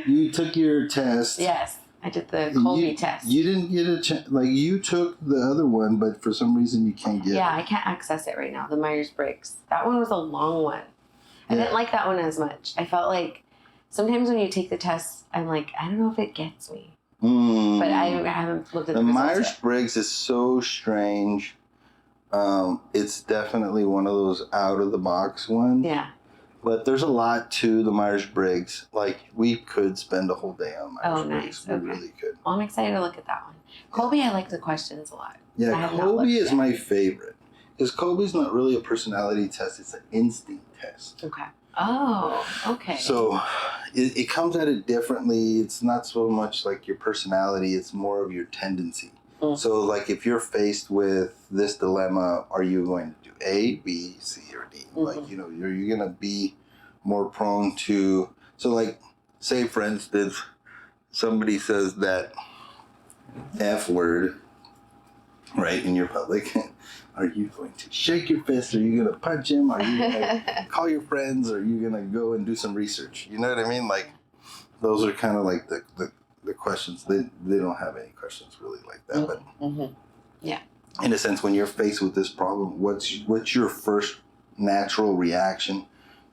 You took your test. Yes, I did the Kolbe test. You didn't get a chance. Like, you took the other one, but for some reason you can't get it. Yeah, I can't access it right now, the Myers-Briggs. That one was a long one. I didn't like that one as much. I felt like sometimes when you take the test, I'm like, I don't know if it gets me. But I haven't looked at the results Myers-Briggs is so strange. It's definitely one of those out-of-the-box ones. Yeah. But there's a lot to the Myers-Briggs. Like, we could spend a whole day on Myers-Briggs. Oh, nice. We really could. Well, I'm excited to look at that one. Kolbe, I like the questions a lot. Yeah, Kolbe is my favorite. Because Kolbe's not really a personality test. It's an instinct test. Okay. Oh, okay. So it comes at it differently. It's not so much like your personality. It's more of your tendency. So, like, if you're faced with this dilemma, are you going to do A, B, C, or D? Like, you know, you're going to be more prone to... So, like, say, for instance, somebody says that F word, right, in your public. Are you going to shake your fist? Are you going to punch him? Are you going to call your friends? Are you going to go and do some research? You know what I mean? Like, those are kind of like the questions. They don't have any questions really like that. But yeah, in a sense, when you're faced with this problem, what's your first natural reaction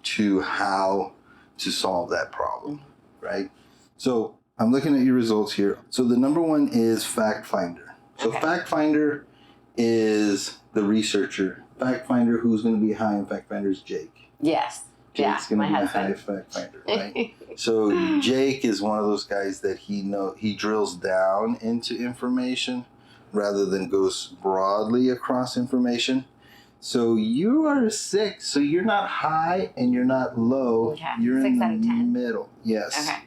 to how to solve that problem, right? So I'm looking at your results here. So the number one is Fact Finder. So Fact Finder is the researcher. Fact Finder, who's going to be high in Fact Finder is Jake. Yes. Jake's going to be a high Fact Finder, right? So Jake is one of those guys that he drills down into information rather than goes broadly across information. So you are a 6, so you're not high and you're not low. Okay. You're 6 in out of the 10. middle. Yes. Okay.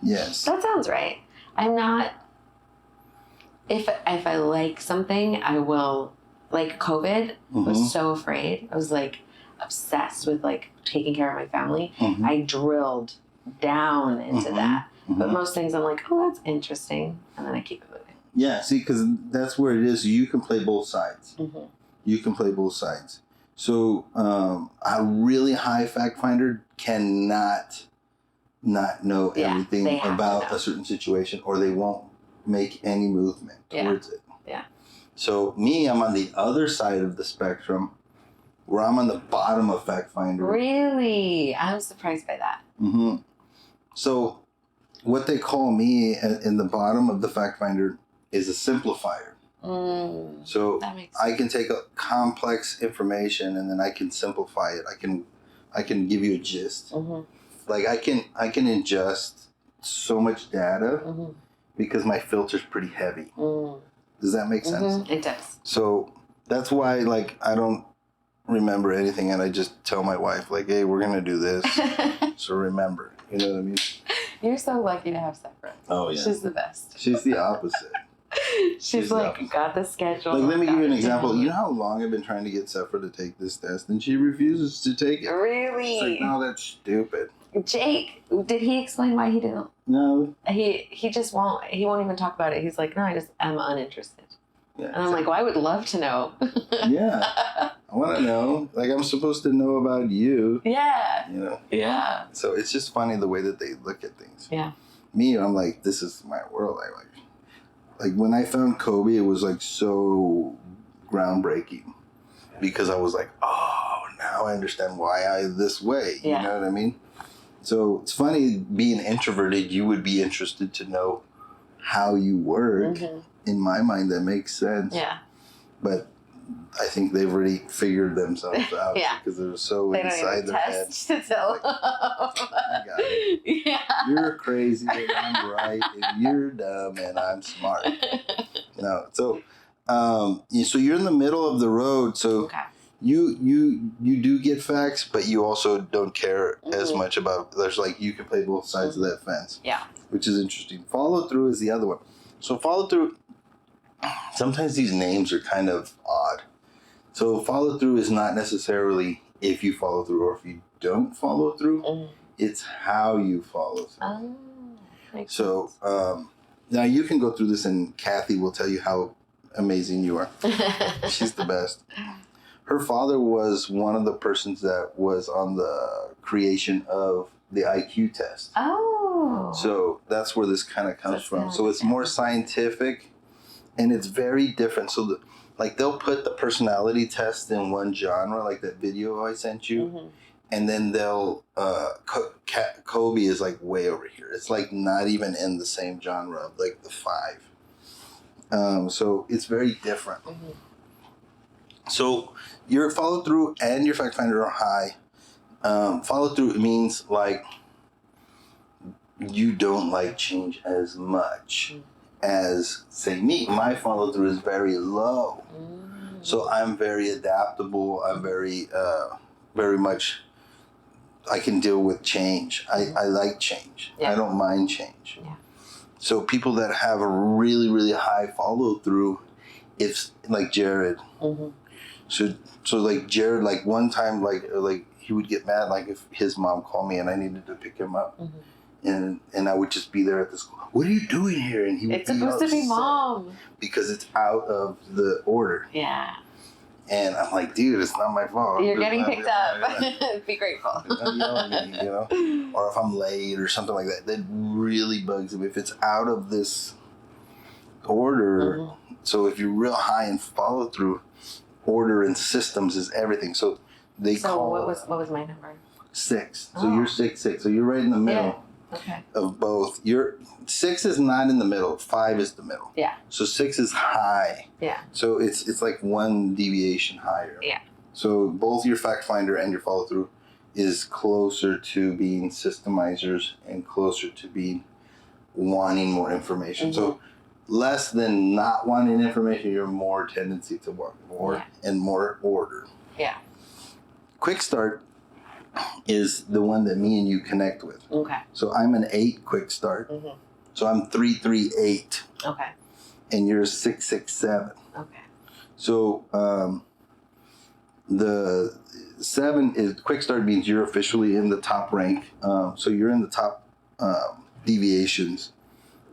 Yes. That sounds right. I'm not... If I like something, I will... Like COVID, I was so afraid. I was like obsessed with like taking care of my family. I drilled down into that. But most things I'm like, oh, that's interesting. And then I keep it moving. Yeah, see, because that's where it is. You can play both sides. You can play both sides. So a really high fact finder cannot not know everything about a certain situation, or they won't make any movement towards it. Yeah. So me, I'm on the other side of the spectrum, where I'm on the bottom of fact finder. Really? I'm surprised by that. So what they call me in the bottom of the fact finder is a simplifier. So I can take a complex information and then I can simplify it. I can give you a gist. Like I can ingest so much data because my filter's pretty heavy. Does that make sense? It does. So that's why, like, I don't remember anything, and I just tell my wife, like, hey, we're gonna do this. So remember, you know what I mean? You're so lucky to have Sephra. Oh yeah, she's the best. She's the opposite. She's like, got the schedule. Like, let me give you an example. You know how long I've been trying to get Sephra to take this test, and she refuses to take it. Really? She's like, no, that's stupid. Jake, did he explain why he didn't? No. He just won't. He won't even talk about it. He's like, no, I'm uninterested. Yeah, and I'm like, well, I would love to know. Yeah, I want to know. Like, I'm supposed to know about you. Yeah. You know. Yeah. So it's just funny the way that they look at things. Yeah. Me, I'm like, this is my world. Like when I found Kolbe, it was like so groundbreaking because I was like, oh, now I understand why I'm this way. You know what I mean? So it's funny, being introverted, you would be interested to know how you work. In my mind, that makes sense. Yeah. But I think they've already figured themselves out because they're so inside their head. To tell. I got it. Yeah. You're crazy and I'm right, and you're dumb and I'm smart. No, so so you're in the middle of the road. So you do get facts, but you also don't care as much about. There's like you can play both sides of that fence. Yeah. Which is interesting. Follow through is the other one. So follow through. Sometimes these names are kind of odd. So follow through is not necessarily if you follow through or if you don't follow through. It's how you follow through. So now you can go through this and Kathy will tell you how amazing you are. She's the best. Her father was one of the persons that was on the creation of the IQ test. Oh, Oh. So that's where this kind of comes from. So it's yeah. more scientific, and it's very different. So like they'll put the personality test in one genre, like that video I sent you, and then they'll Kolbe is like way over here. It's like not even in the same genre of like the 5. So it's very different. So your follow through and your fact finder are high. Follow through means like you don't like change as much as say me. My follow through is very low. So I'm very adaptable. I'm very much, I can deal with change. I like change. I don't mind change. So people that have a really, really high follow through, if like Jared. So like Jared, like one time, like he would get mad, like if his mom called me and I needed to pick him up, and I would just be there at the school. What are you doing here? And he would It's supposed to be mom because it's out of the order. Yeah. And I'm like, dude, it's not my fault. You're getting picked up. Be grateful. You know? Or if I'm late or something like that, that really bugs me. If it's out of this order, so if you're real high in follow through, order and systems is everything. So they call. So what was my number? 6. So you're 6'6". So you're right in the middle of both. Your 6 is not in the middle. 5 is the middle. Yeah. So 6 is high. Yeah. So it's like one deviation higher. Yeah. So both your fact finder and your follow through is closer to being systemizers and closer to being wanting more information. So less than not wanting information, you're more tendency to want more and more order. Yeah. Quick start is the one that me and you connect with. Okay. So I'm an 8 quick start. So I'm 338. Okay. And you're 667. Okay. So the 7 is quick start means you're officially in the top rank. So you're in the top deviations,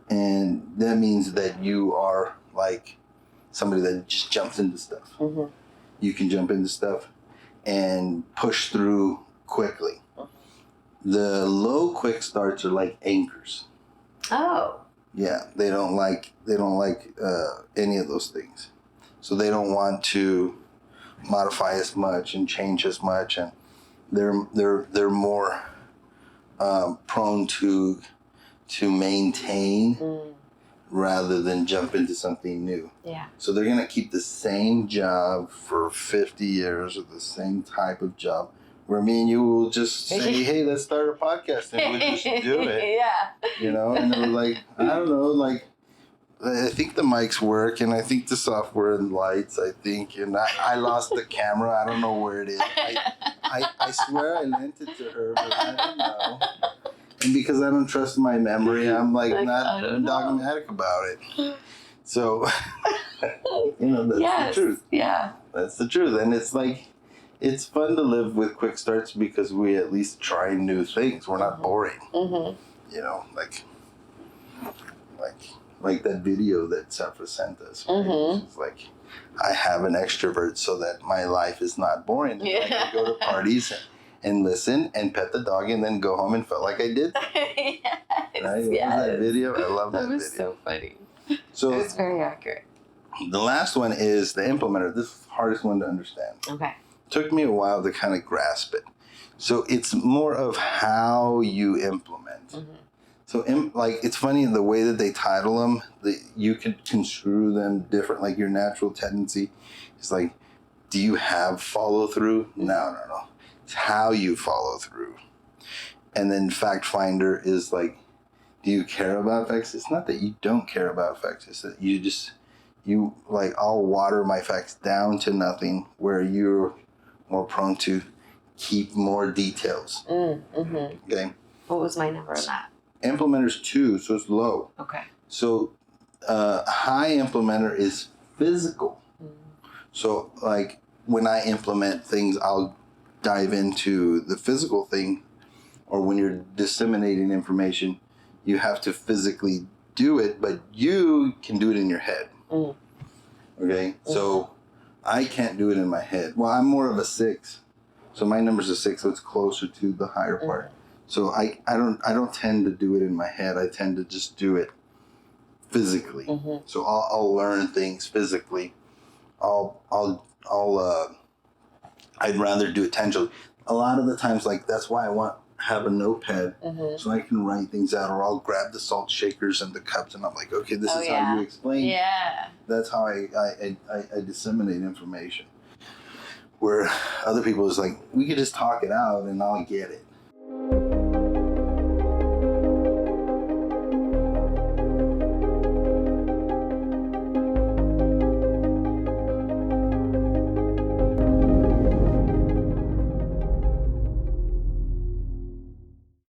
and that means that you are like somebody that just jumps into stuff. You can jump into stuff and push through quickly. The low quick starts are like anchors. Oh. Yeah, they don't like any of those things. So they don't want to modify as much and change as much, and they're more prone to maintain rather than jump into something new. Yeah. So they're gonna keep the same job for 50 years or the same type of job. Where me and you will just say, hey, let's start a podcast, and we'll just do it. You know, and they're like, I don't know, like, I think the mics work, and I think the software and lights, I think, and I lost the camera. I don't know where it is. I swear I lent it to her, but I don't know. And because I don't trust my memory, I'm like not dogmatic about it. So, you know, that's the truth. Yeah. That's the truth. And it's like, it's fun to live with quick starts because we at least try new things. We're not boring. You know, like that video that Safa sent us. Right? It's like, I have an extrovert so that my life is not boring. And I can go to parties and listen and pet the dog and then go home and felt like I did. Right? What was that video? I love that video. That was so funny. So it was very accurate. The last one is the implementer. This is the hardest one to understand. Okay. Took me a while to kind of grasp it. So it's more of how you implement. So like, it's funny in the way that they title them, you could construe them different. Like your natural tendency is like, do you have follow through? No. It's how you follow through. And then fact finder is like, do you care about facts? It's not that you don't care about facts. It's that you like, I'll water my facts down to nothing, where you're more prone to keep more details. Okay. What was my number on that? Implementer's 2, so it's low. Okay. So high implementer is physical. So like when I implement things, I'll dive into the physical thing, or when you're disseminating information, you have to physically do it, but you can do it in your head. Okay. So I can't do it in my head. Well, I'm more of a 6. So my number's a 6, so it's closer to the higher part. So I don't tend to do it in my head. I tend to just do it physically. So I'll learn things physically. I'd rather do it tangibly. A lot of the times, like that's why I have a notepad so I can write things out, or I'll grab the salt shakers and the cups, and I'm like, okay, this is how you explain. Yeah. That's how I disseminate information. Where other people is like, we could just talk it out and I'll get it.